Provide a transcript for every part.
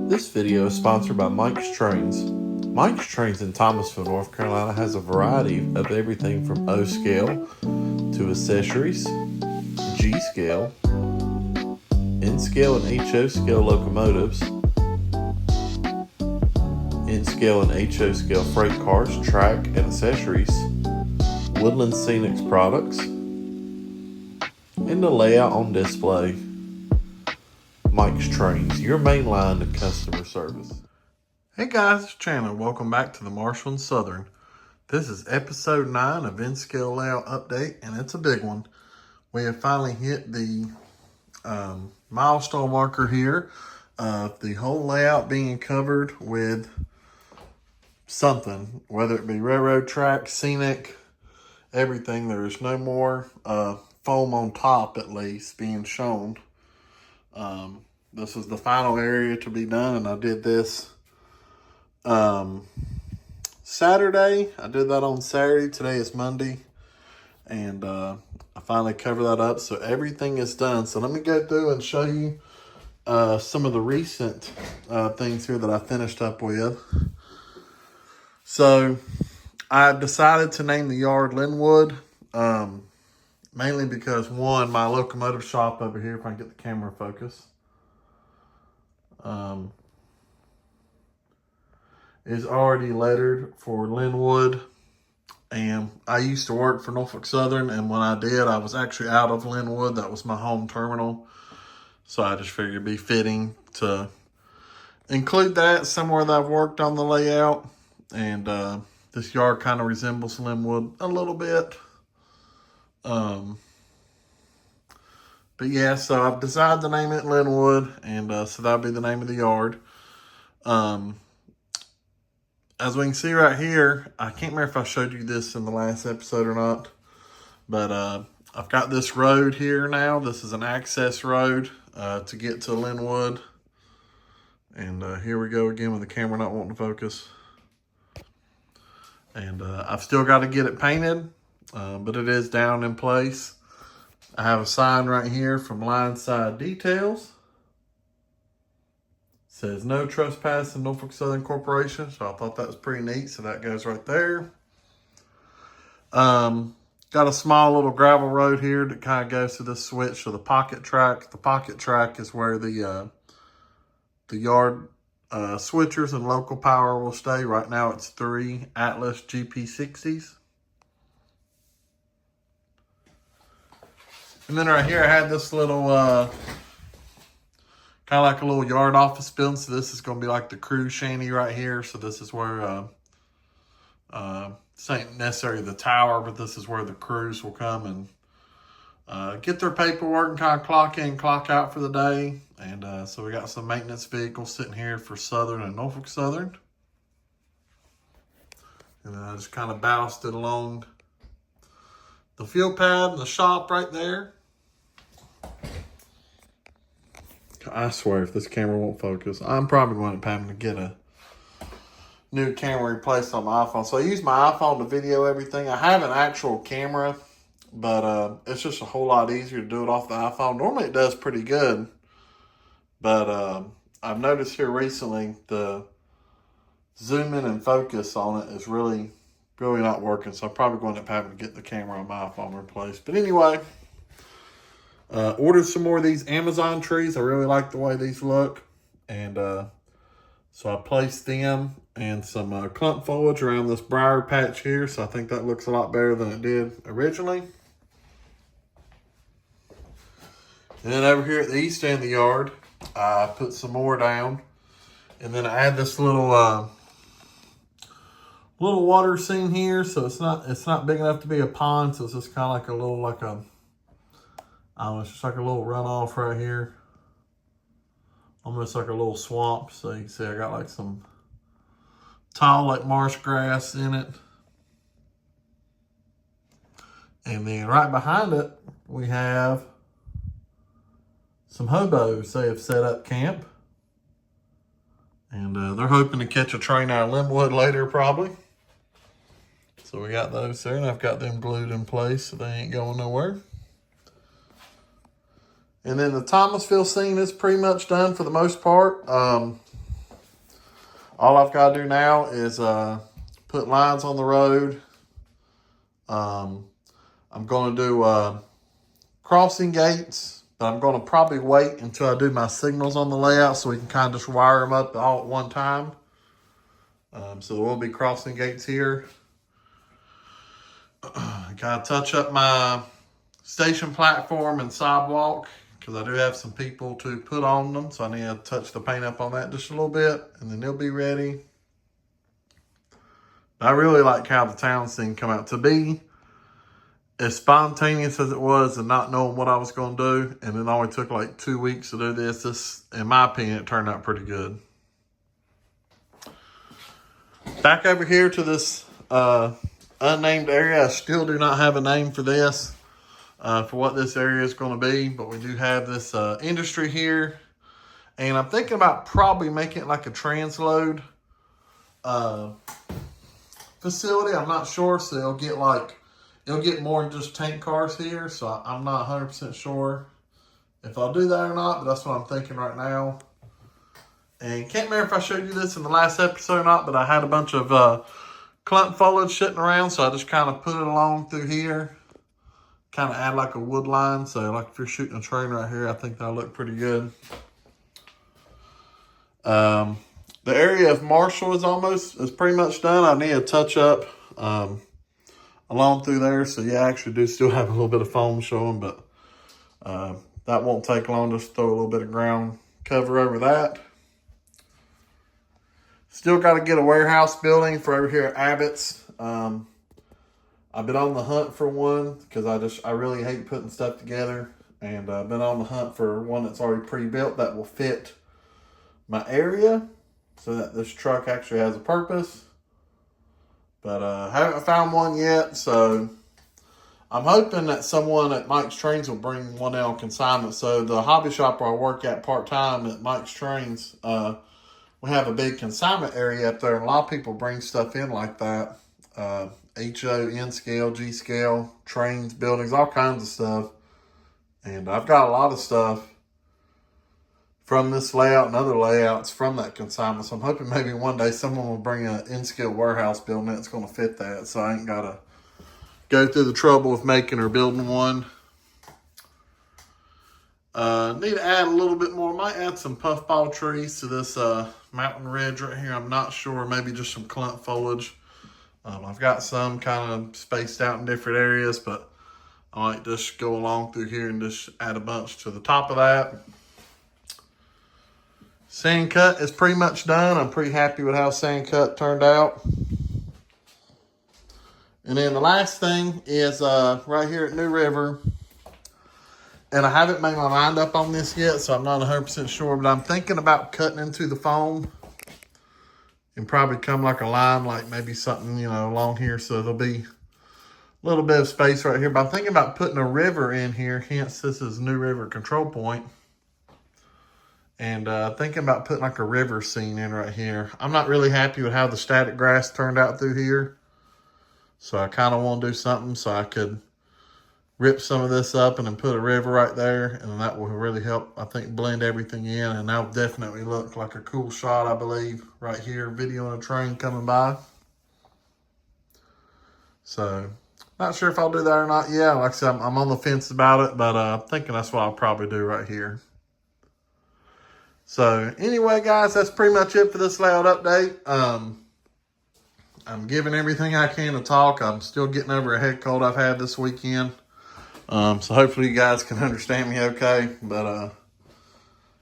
This video is sponsored by Mike's Trains. Mike's Trains in Thomasville, North Carolina has a variety of everything from O scale to accessories, G scale, N scale and HO scale locomotives, N scale and HO scale freight cars, track and accessories, Woodland Scenics products, and the layout on display. Mike's Trains, your main line to customer service. Hey guys, it's Chandler. Welcome back to the Marshall and Southern. This is episode 9 of N-Scale Layout Update, and it's a big one. We have finally hit the milestone marker here of the whole layout being covered with something, whether it be railroad track, scenic, everything. There is no more foam on top, at least, being shown. This is the final area to be done, and I did this Saturday. I did that on Saturday. Today is Monday, and I finally covered that up, so everything is done. So let me go through and show you some of the recent things here that I finished up with. So I decided to name the yard Lynwood, mainly because, one, my locomotive shop over here, if I can get the camera focus, is already lettered for Lynwood. And I used to work for Norfolk Southern, and when I did, I was actually out of Lynwood. That was my home terminal. So I just figured it'd be fitting to include that somewhere that I've worked on the layout. And this yard kind of resembles Lynwood a little bit. But yeah, so I've decided to name it Lynwood, and so that'll be the name of the yard. As we can see right here, I can't remember if I showed you this in the last episode or not, but I've got this road here now. This is an access road to get to Lynwood. And here we go again with the camera not wanting to focus. And I've still got to get it painted, but it is down in place. I have a sign right here from Line Side Details. It says no trespassing, Norfolk Southern Corporation. So I thought that was pretty neat. So that goes right there. Got a small little gravel road here that kind of goes to this switch to the pocket track. The pocket track is where the yard switchers and local power will stay. Right now it's 3 Atlas GP60s. And then right here I had this little, kind of like a little yard office building. So this is going to be like the crew shanty right here. So this is where, this ain't necessarily the tower, but this is where the crews will come and get their paperwork and kind of clock in, clock out for the day. And so we got some maintenance vehicles sitting here for Southern and Norfolk Southern. And then I just kind of ballasted along the fuel pad and the shop right there. I swear, if this camera won't focus, I'm probably going to end up having to get a new camera replaced on my iPhone. So I use my iPhone to video everything. I have an actual camera, but it's just a whole lot easier to do it off the iPhone. Normally it does pretty good, but I've noticed here recently the zoom in and focus on it is really not working. So I'm probably going to end up having to get the camera on my iPhone replaced. But anyway, ordered some more of these Amazon trees. I really like the way these look. And so I placed them and some clump foliage around this briar patch here. So I think that looks a lot better than it did originally. And then over here at the east end of the yard, I put some more down. And then I add this little water scene here. So it's not big enough to be a pond. So it's just kind of like I don't know, it's just like a little runoff right here. Almost like a little swamp. So you can see I got like some tall like marsh grass in it. And then right behind it, we have some hobos. They have set up camp. And they're hoping to catch a train out of Lynwood later probably. So we got those there, and I've got them glued in place so they ain't going nowhere. And then the Thomasville scene is pretty much done for the most part. All I've got to do now is put lines on the road. I'm going to do crossing gates, but I'm going to probably wait until I do my signals on the layout so we can kind of just wire them up all at one time. So there will be crossing gates here. Got to touch up my station platform and sidewalk because I do have some people to put on them. So I need to touch the paint up on that just a little bit and then they'll be ready. I really like how the town scene come out to be as spontaneous as it was and not knowing what I was going to do. And it only took like 2 weeks to do this. This, in my opinion, it turned out pretty good. Back over here to this unnamed area. I still do not have a name for this, for what this area is going to be. But we do have this industry here. And I'm thinking about probably making it like a transload facility. I'm not sure. So it'll get more than just tank cars here. So I'm not 100% sure if I'll do that or not. But that's what I'm thinking right now. And can't remember if I showed you this in the last episode or not, but I had a bunch of clump foliage sitting around, so I just kind of put it along through here. Kind of add like a wood line, so like if you're shooting a train right here, I think that'll look pretty good. The area of Marshall is pretty much done. I need to touch up along through there, so yeah, I actually do still have a little bit of foam showing, but that won't take long. Just throw a little bit of ground cover over that. Still got to get a warehouse building for over here at Abbott's. I've been on the hunt for one because I really hate putting stuff together. And I've been on the hunt for one that's already pre-built that will fit my area so that this truck actually has a purpose. But I haven't found one yet. So I'm hoping that someone at Mike's Trains will bring one in on consignment. So the hobby shop where I work at part-time at Mike's Trains, we have a big consignment area up there, and a lot of people bring stuff in like that. HO, N-scale, G-scale, trains, buildings, all kinds of stuff. And I've got a lot of stuff from this layout and other layouts from that consignment. So I'm hoping maybe one day someone will bring an N-scale warehouse building that's going to fit that. So I ain't got to go through the trouble of making or building one. Need to add a little bit more. Might add some puffball trees to this mountain ridge right here. I'm not sure. Maybe just some clump foliage. I've got some kind of spaced out in different areas, but I might just go along through here and just add a bunch to the top of that. Sand cut is pretty much done. I'm pretty happy with how sand cut turned out. And then the last thing is right here at New River. And I haven't made my mind up on this yet, so I'm not 100% sure. But I'm thinking about cutting into the foam and probably come like a line, like maybe something, along here. So there'll be a little bit of space right here. But I'm thinking about putting a river in here. Hence, this is New River Control Point. And thinking about putting like a river scene in right here. I'm not really happy with how the static grass turned out through here. So I kind of want to do something so I could rip some of this up and then put a river right there. And that will really help, I think, blend everything in. And that will definitely look like a cool shot, I believe, right here. Videoing a train coming by. So, not sure if I'll do that or not. Yeah, like I said, I'm on the fence about it. But I'm thinking that's what I'll probably do right here. So, anyway, guys, that's pretty much it for this layout update. I'm giving everything I can to talk. I'm still getting over a head cold I've had this weekend. So hopefully you guys can understand me okay. But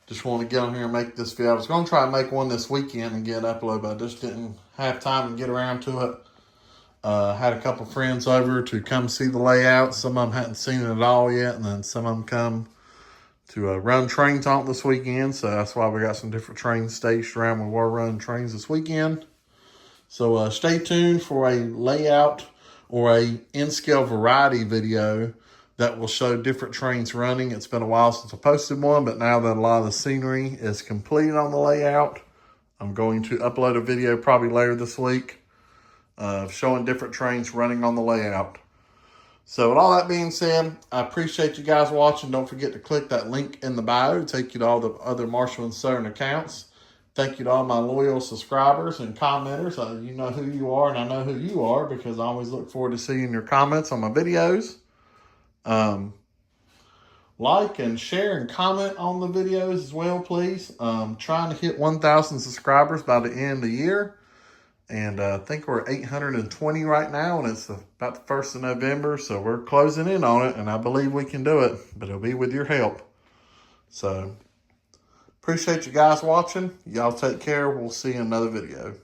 just want to get on here and make this video. I was going to try and make one this weekend and get it uploaded, but I just didn't have time to get around to it. Had a couple friends over to come see the layout. Some of them hadn't seen it at all yet. And then some of them come to run train talk this weekend. So that's why we got some different trains staged around. We were running trains this weekend. So stay tuned for a layout or a N-scale variety video that will show different trains running. It's been a while since I posted one, but now that a lot of the scenery is completed on the layout, I'm going to upload a video probably later this week of showing different trains running on the layout. So with all that being said, I appreciate you guys watching. Don't forget to click that link in the bio to take you to all the other Marshall and Southern accounts. Thank you to all my loyal subscribers and commenters. You know who you are, and I know who you are because I always look forward to seeing your comments on my videos. Like and share and comment on the videos as well, please. Trying to hit 1,000 subscribers by the end of the year. And I think we're 820 right now, and it's about the 1st of November, so we're closing in on it, and I believe we can do it, but it'll be with your help. So, appreciate you guys watching. Y'all take care. We'll see you in another video.